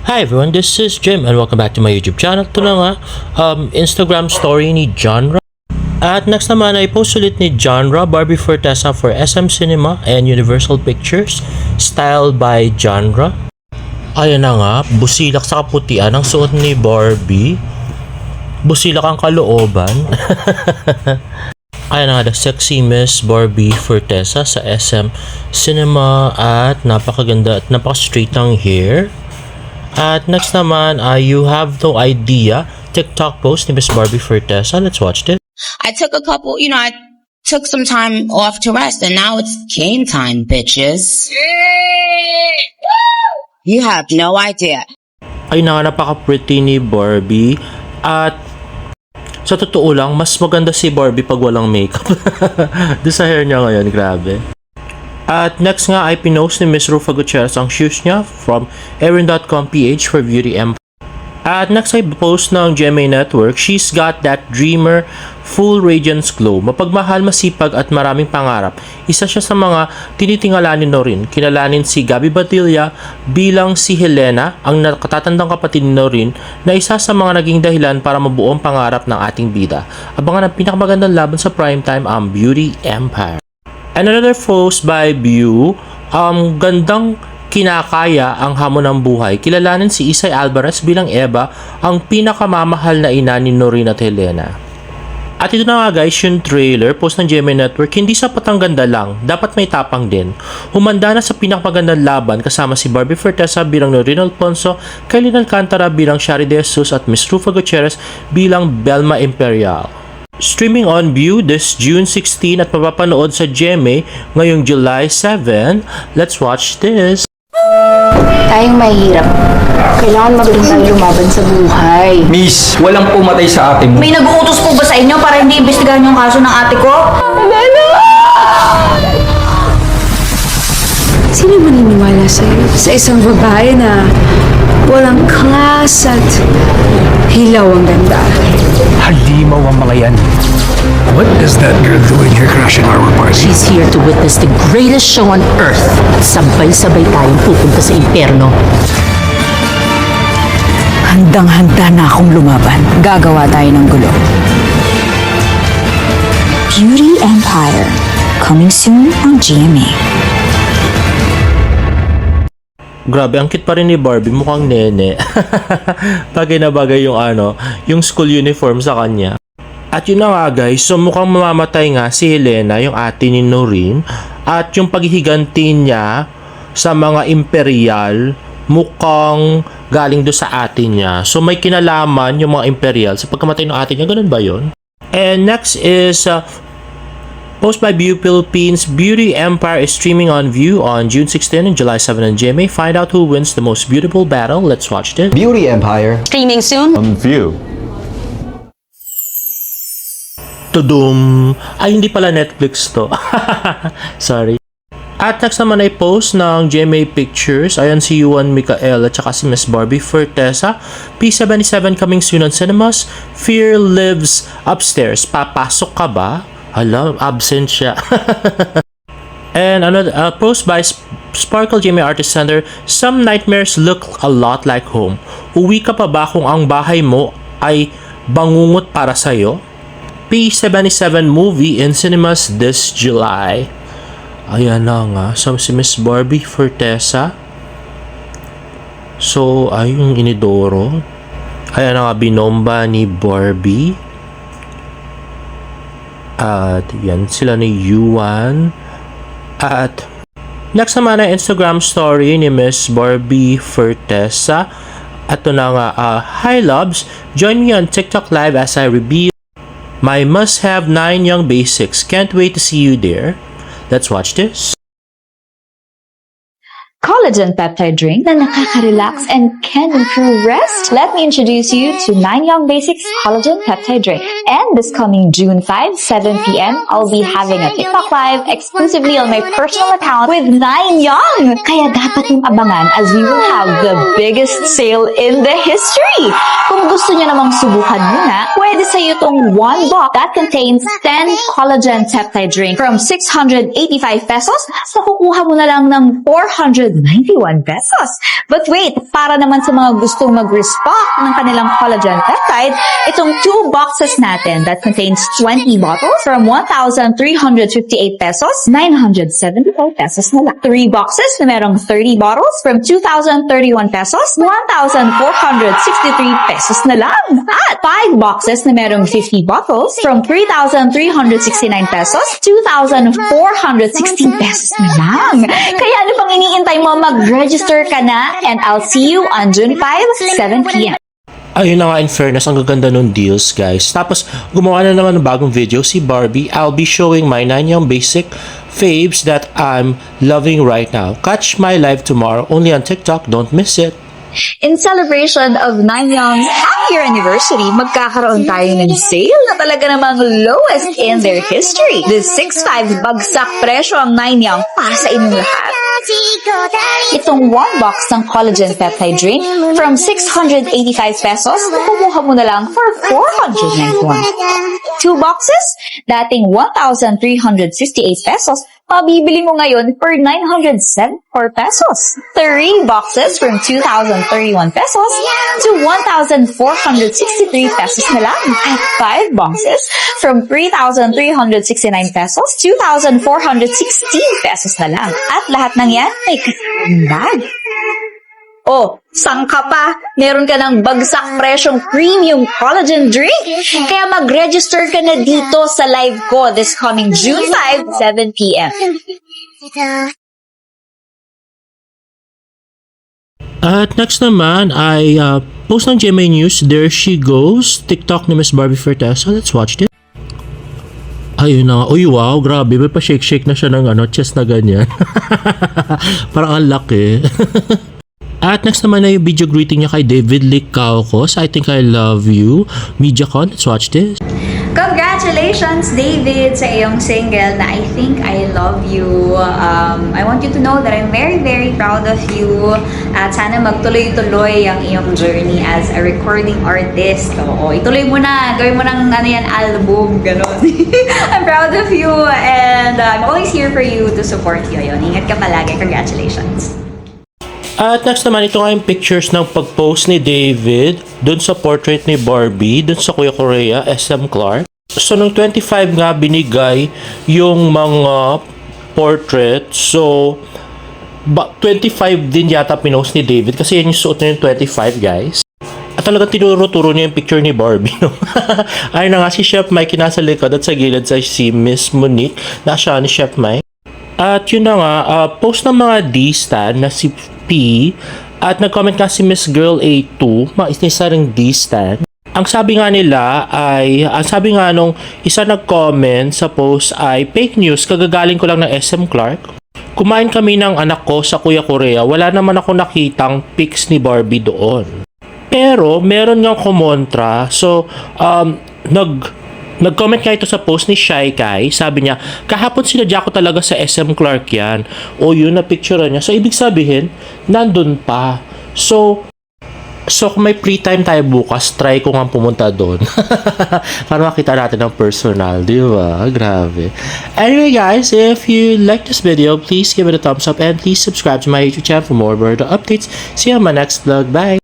Hi everyone, this is Jim and welcome back to my YouTube channel. Ito na nga, Instagram story ni Genre. At next naman ay post ulit ni Genre, Barbie Fortesa for SM Cinema and Universal Pictures, styled by Genre. Ayan na nga, busilak sa kaputian ang suot ni Barbie. Busilak ang kalooban. Ayan na nga, the sexy Miss Barbie Fortesa sa SM Cinema at napakaganda at napaka-straight ng hair. At next naman, You Have No Idea, TikTok post ni Miss Barbie Fortesa. Let's watch this. I took I took some time off to rest, and now it's game time, bitches. You have no idea. Ay na nga, napaka-pretty ni Barbie. At sa totoo lang, mas maganda si Barbie pag walang makeup. Doon sa hair niya ngayon, grabe. At next nga ay pinost ni Miss Rufa Gutierrez ang shoes niya from Erin.com.ph for Beauty Empire. At next ay post ng GMA Network, she's got that dreamer, full radiance glow, mapagmahal, masipag at maraming pangarap. Isa siya sa mga tinitingala ni Norin. Kilalanin si Gabby Badilla bilang si Helena, ang nakatatandang kapatid ni Norin, na isa sa mga naging dahilan para mabuo ang pangarap ng ating bida. Abangan ang pinakamagandang laban sa primetime, ang Beauty Empire. And another post by View, gandang kinakaya ang hamon ng buhay. Kilalanin si Isay Alvarez bilang Eva, ang pinakamamahal na ina ni Norin at Helena. At ito na nga guys, yung trailer, post ng GMA Network, hindi sapat ang ganda lang, dapat may tapang din. Humanda na sa pinakamagandang laban kasama si Barbie Fortesa bilang Norin Alfonso, Kailin Alcantara bilang Shari De Jesus at Miss Rufa Gutierrez bilang Belma Imperial. Streaming on View this June 16 at mapapanood sa GMA ngayong July 7. Let's watch this. Tayong mahirap. Kailangan magaling tayong lumaban sa buhay. Miss, walang pumatay sa ate mo. May nag-uutos po ba sa inyo para hindi imbestigahan yung kaso ng ate ko? Sino maniniwala sa'yo? Sa isang babae na walang class at hilaw ang ganda. Halimaw ang mga yan. What is that girl doing here crashing our party? She's here to witness the greatest show on earth. At sabay-sabay tayong pupunta sa impyerno. Handang-handa na akong lumaban. Gagawa tayo ng gulo. Beauty Empire. Coming soon on GMA. Grabe, ang cute pa rin ni Barbie, mukhang nene. Bagay na bagay yung yung school uniform sa kanya. At yun na nga guys, so mukhang mamamatay nga si Helena, yung ate ni Norin. At yung paghihiganti niya sa mga imperial, mukhang galing do sa ate niya. So may kinalaman yung mga imperial sa pagkamatay ng ate niya, ganun ba yun? And next is post by View Philippines, Beauty Empire is streaming on View on June 16 and July 7 on GMA. Find out who wins the most beautiful battle. Let's watch this. Beauty Empire. Streaming soon? On View. Tudum! Ay, hindi pala Netflix to. Sorry. At next naman ay post ng GMA Pictures. Ayan si Yuan Mikael at saka si Miss Barbie Fortesa. P77 coming soon on cinemas. Fear Lives Upstairs. Papasok ka ba? Hala, absent siya. And another post by Sparkle GMA Artist Center. Some nightmares look a lot like home. Uwi ka pa ba kung ang bahay mo ay bangungot para sa'yo? P77 movie in cinemas this July. Ayan na nga. So, si Miss Barbie Fortesa. So, ay yung inidoro. Ayan na nga, binomba ni Barbie. At yan, sila ni Yuan. At next naman ay Instagram story ni Miss Barbie Fortesa. At ito na nga, hi loves, join me on TikTok live as I reveal my must-have 9 young basics. Can't wait to see you there. Let's watch this. Collagen peptide drink na nakaka-relax and can improve rest. Let me introduce you to 9 Young Basics Collagen Peptide Drink. And this coming June 5, 7 p.m., I'll be having a TikTok live exclusively on my personal account with 9 Young. Kaya dapat yung abangan as we will have the biggest sale in the history. Kung gusto niyo namang subukan muna, pwede sa iyo tong one box that contains 10 collagen peptide drink from 685 pesos. So kukuha mo na lang ng 400 291 pesos. But wait, para naman sa mga gustong mag-restock ng kanilang collagen peptide, itong 2 boxes natin that contains 20 bottles from 1,358 pesos, 974 pesos na lang. 3 boxes na merong 30 bottles from 2,031 pesos, 1,463 pesos na lang. At 5 boxes na merong 50 bottles from 3,369 pesos, 2,416 pesos na lang. Kaya ano pang iniintay mo? Mag-register ka na and I'll see you on June 5, 7 p.m. Ayun na nga, in fairness, ang gaganda nung deals, guys. Tapos, gumawa na naman ng bagong video si Barbie. I'll be showing my 9 Young Basic faves that I'm loving right now. Catch my live tomorrow only on TikTok. Don't miss it. In celebration of 9 Young's half-year anniversary, magkakaroon tayo ng sale na talaga namang lowest in their history. This 6.5 bagsak presyo ang 9 Young para sa inyong lahat. Itong 1 box ng collagen peptide drink from 685 pesos, kumuha mo na lang for 491. 2 boxes, dating 1,368 pesos, mabibili mo ngayon for 974 pesos. 3 boxes from 2,031 pesos to 1,463 pesos na lang. At 5 boxes from 3,369 pesos, 2,416 pesos na lang. At lahat ng yan may kasamang bag. Oh, sang ka pa? Meron ka ng bagsak presyong premium collagen drink? Kaya mag-register ka na dito sa live ko this coming June 5, 7 p.m. At next naman ay post ng GMA News, There She Goes, TikTok ni Miss Barbie Fortesa. Let's watch it. Ayun na. Uy, wow, grabe. May pa-shake-shake na siya ng chest na ganyan. Parang ang laki. At next naman ay yung video greeting niya kay David Licaucos. I Think I Love You. MediaCon. Let's watch this. Congratulations, David, sa iyong single na I Think I Love You. I want you to know that I'm very, very proud of you. At sana magtuloy-tuloy ang iyong journey as a recording artist. Oo, ituloy mo na. Gawin mo ng album. Ganon. I'm proud of you and I'm always here for you to support you. Ayun, ingat ka palagi. Congratulations. At next naman, ito nga yung pictures ng pag-post ni David dun sa portrait ni Barbie, dun sa Kuya Korea, SM Clark. So, nung 25 nga binigay yung mga portrait. So, 25 din yata pinost ni David kasi yan yung suot na yung 25, guys. At talagang tinuro-turo niya yung picture ni Barbie. No? Ayun na nga, si Chef Mike nasa likod at sa gilid sa si Miss Monique na siya ni Chef Mike. At yun na nga, post ng mga D-stan na si P at nag-comment nga si Miss Girl A2, isa ring D-stan. Ang sabi nga nila ay, ang sabi nga nung isa nag-comment sa post ay fake news, kagagaling ko lang ng SM Clark. Kumain kami ng anak ko sa Kuya Korea, wala naman ako nakitang pics ni Barbie doon. Pero meron nga kumontra, so nag-comment nga ito sa post ni Shy Kai. Sabi niya, kahapon sinadya ko talaga sa SM Clark yan. O yun, na-picture niya. So, ibig sabihin, nandun pa. So kung may free time tayo bukas, try ko nga pumunta doon. Para makita natin ng personal, di ba? Grabe. Anyway guys, if you like this video, please give it a thumbs up and please subscribe to my YouTube channel for more video updates. See you on my next vlog. Bye!